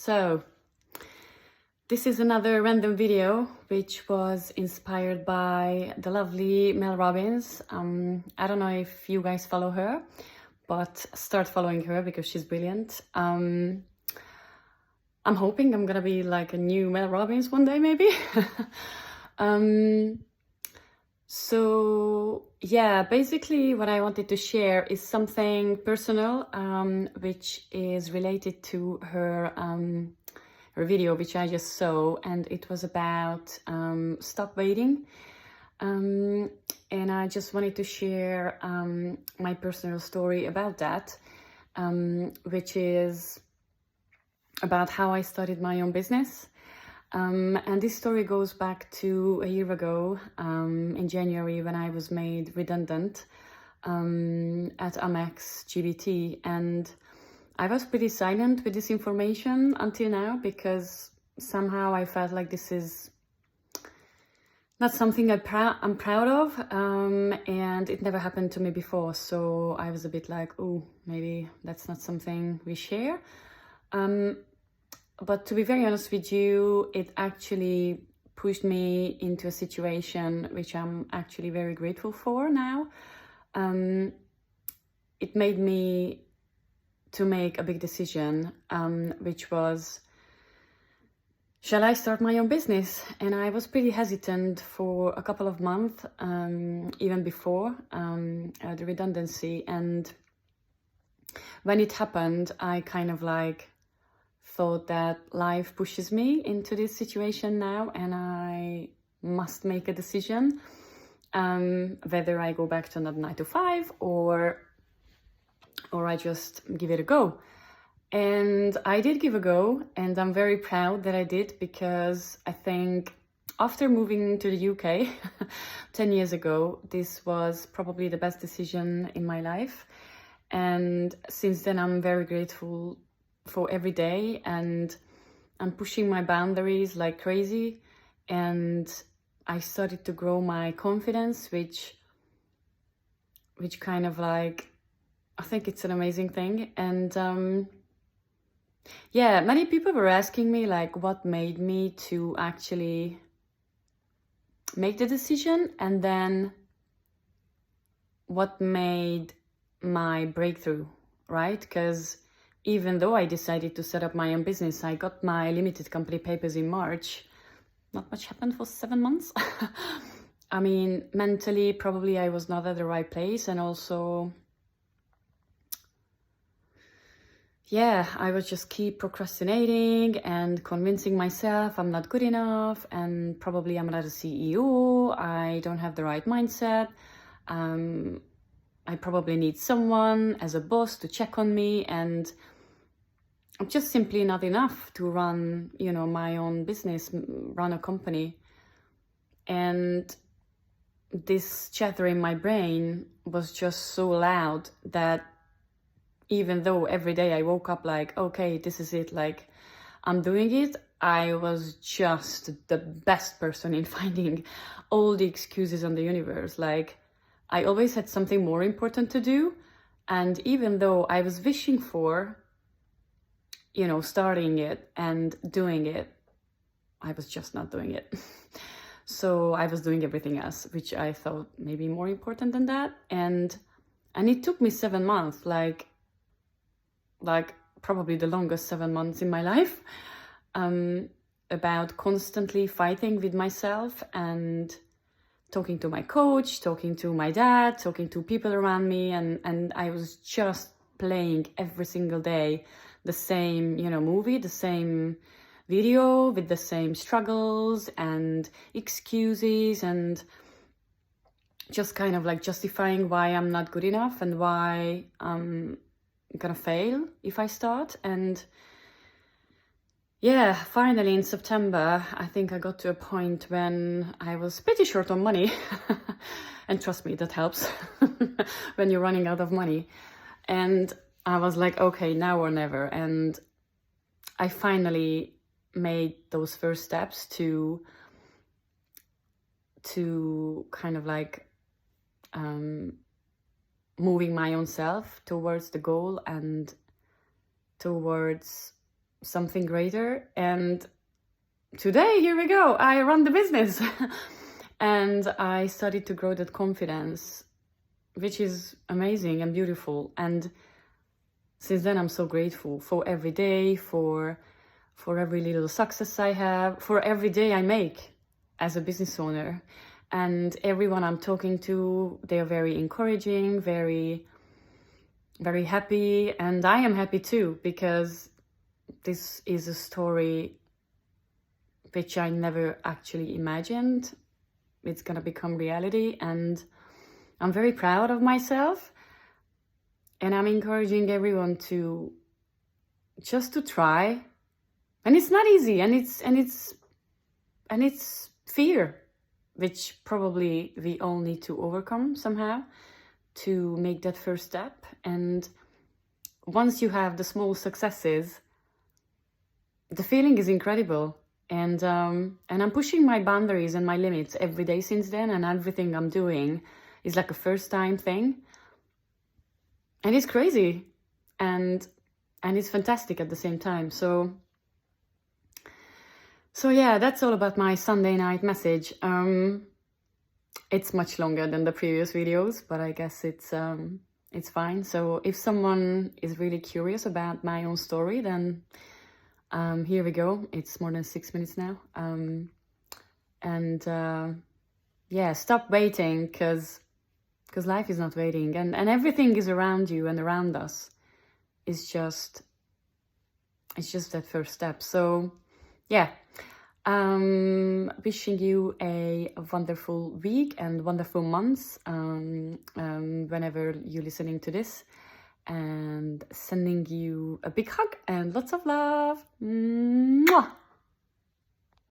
So this is another random video which was inspired by the lovely Mel Robbins. I don't know if you guys follow her, but start following her because she's brilliant. I'm hoping I'm gonna be like a new Mel Robbins one day, maybe. So yeah, basically what I wanted to share is something personal, which is related to her video, which I just saw, and it was about stop waiting. And I just wanted to share my personal story about that, which is about how I started my own business. And this story goes back to a year ago, in January, when I was made redundant at Amex GBT. And I was pretty silent with this information until now, because somehow I felt like this is not something I'm proud of, and it never happened to me before. So I was a bit like, oh, maybe that's not something we share. But to be very honest with you, it actually pushed me into a situation which I'm actually very grateful for now. It made me to make a big decision, which was, shall I start my own business? And I was pretty hesitant for a couple of months, even before the redundancy. And when it happened, I kind of like thought that life pushes me into this situation now, and I must make a decision, whether I go back to another 9 to 5 or I just give it a go. And I did give a go, and I'm very proud that I did, because I think after moving to the UK 10 years ago, this was probably the best decision in my life. And since then, I'm very grateful for every day, and I'm pushing my boundaries like crazy. And I started to grow my confidence, which kind of like, I think it's an amazing thing. And yeah, many people were asking me like what made me to actually make the decision, and then what made my breakthrough, right? Because even though I decided to set up my own business, I got my limited company papers in March. Not much happened for 7 months. I mean, mentally, probably I was not at the right place. And also, yeah, I was just keep procrastinating and convincing myself I'm not good enough, and probably I'm not a CEO. I don't have the right mindset. I probably need someone as a boss to check on me, and I'm just simply not enough to run, my own business, run a company. And this chatter in my brain was just so loud that even though every day I woke up like, okay, this is it, like I'm doing it, I was just the best person in finding all the excuses on the universe. Like I always had something more important to do. And even though I was wishing for, starting it and doing it, I was just not doing it. So I was doing everything else, which I thought maybe more important than that. And it took me 7 months, like probably the longest 7 months in my life, about constantly fighting with myself and talking to my coach, talking to my dad, talking to people around me. And I was just playing every single day the same, movie, the same video with the same struggles and excuses, and just kind of like justifying why I'm not good enough and why I'm gonna fail if I start. And yeah, finally in September, I think I got to a point when I was pretty short on money. And trust me, that helps when you're running out of money. And I was like, okay, now or never. And I finally made those first steps to kind of like moving my own self towards the goal and towards something greater. And today, here we go, I run the business. And I started to grow that confidence, which is amazing and beautiful. And since then, I'm so grateful for every day, for every little success I have, for every day I make as a business owner. And everyone I'm talking to, they're very encouraging, very, very happy. And I am happy too, because this is a story which I never actually imagined it's gonna become reality. And I'm very proud of myself. And I'm encouraging everyone to just to try. And it's not easy, and it's fear, which probably we all need to overcome somehow to make that first step. And once you have the small successes, the feeling is incredible. And I'm pushing my boundaries and my limits every day since then, and everything I'm doing is like a first time thing. And it's crazy, and it's fantastic at the same time. So yeah, that's all about my Sunday night message. It's much longer than the previous videos, but I guess it's fine. So if someone is really curious about my own story, then here we go. It's more than 6 minutes now. Yeah, stop waiting, because life is not waiting, and everything is around you and around us. It's just that first step. So yeah, wishing you a wonderful week and wonderful months whenever you're listening to this, and sending you a big hug and lots of love. Mwah!